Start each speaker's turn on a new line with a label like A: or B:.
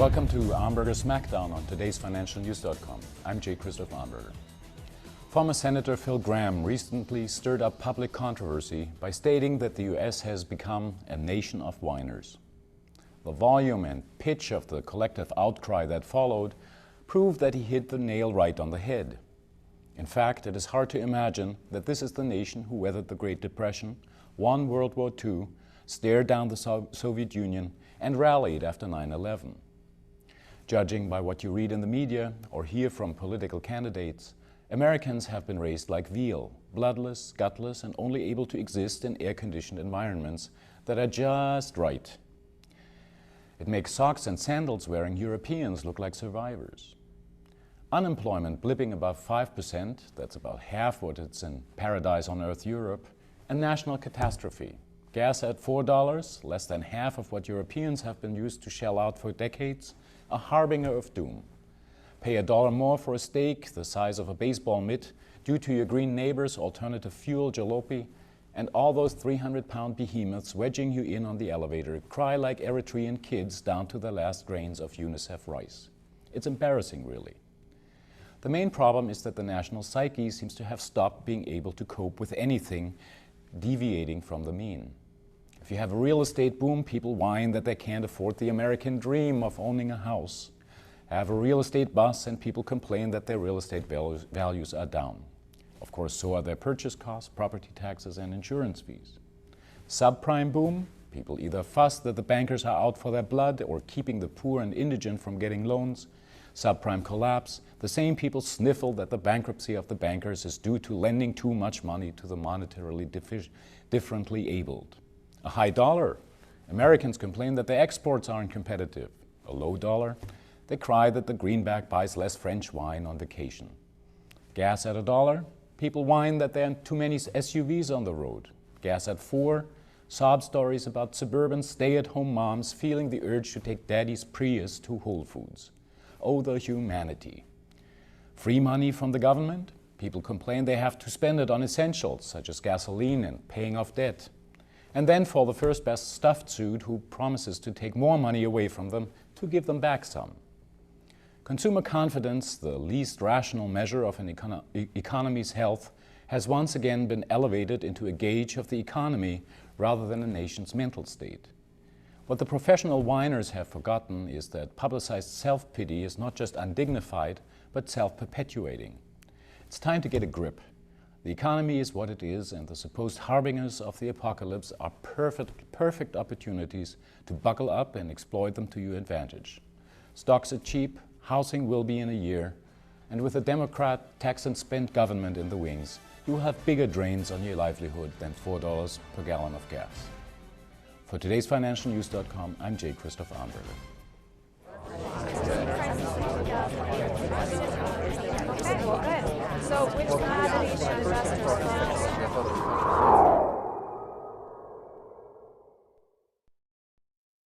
A: Welcome to Amberger Smackdown on today's financialnews.com. I'm J. Christoph Amberger. Former Senator Phil Gramm recently stirred up public controversy by stating that the US has become a nation of whiners. The volume and pitch of the collective outcry that followed proved that he hit the nail right on the head. In fact, it is hard to imagine that this is the nation who weathered the Great Depression, won World War II, stared down the Soviet Union, and rallied after 9/11. Judging by what you read in the media or hear from political candidates, Americans have been raised like veal, bloodless, gutless, and only able to exist in air-conditioned environments that are just right. It makes socks and sandals wearing Europeans look like survivors. Unemployment blipping above 5%, that's about half what it's in paradise on earth Europe, a national catastrophe. Gas at $4, less than half of what Europeans have been used to shell out for decades, a harbinger of doom. Pay $1 more for a steak the size of a baseball mitt due to your green neighbor's alternative fuel jalopy, and all those 300-pound behemoths wedging you in on the elevator cry like Eritrean kids down to the last grains of UNICEF rice. It's embarrassing, really. The main problem is that the national psyche seems to have stopped being able to cope with anything deviating from the mean. If you have a real estate boom, people whine that they can't afford the American dream of owning a house. Have a real estate bust and people complain that their real estate values are down. Of course, so are their purchase costs, property taxes, and insurance fees. Subprime boom, people either fuss that the bankers are out for their blood or keeping the poor and indigent from getting loans. Subprime collapse, the same people sniffle that the bankruptcy of the bankers is due to lending too much money to the monetarily differently abled. A high dollar, Americans complain that their exports aren't competitive. A low dollar, they cry that the greenback buys less French wine on vacation. Gas at $1, people whine that there are too many SUVs on the road. Gas at $4, sob stories about suburban stay-at-home moms feeling the urge to take daddy's Prius to Whole Foods. Oh, the humanity. Free money from the government? People complain they have to spend it on essentials such as gasoline and paying off debt. And then for the first best stuffed suit who promises to take more money away from them to give them back some. Consumer confidence, the least rational measure of an economy's health, has once again been elevated into a gauge of the economy rather than a nation's mental state. What the professional whiners have forgotten is that publicized self-pity is not just undignified, but self-perpetuating. It's time to get a grip. The economy is what it is, and the supposed harbingers of the apocalypse are perfect opportunities to buckle up and exploit them to your advantage. Stocks are cheap, housing will be in a year, and with a Democrat tax and spend government in the wings, you will have bigger drains on your livelihood than $4 per gallon of gas. For today's financialnews.com, I'm J. Christoph Amberger.
B: Okay, well, good. So which commodity should investors focus on?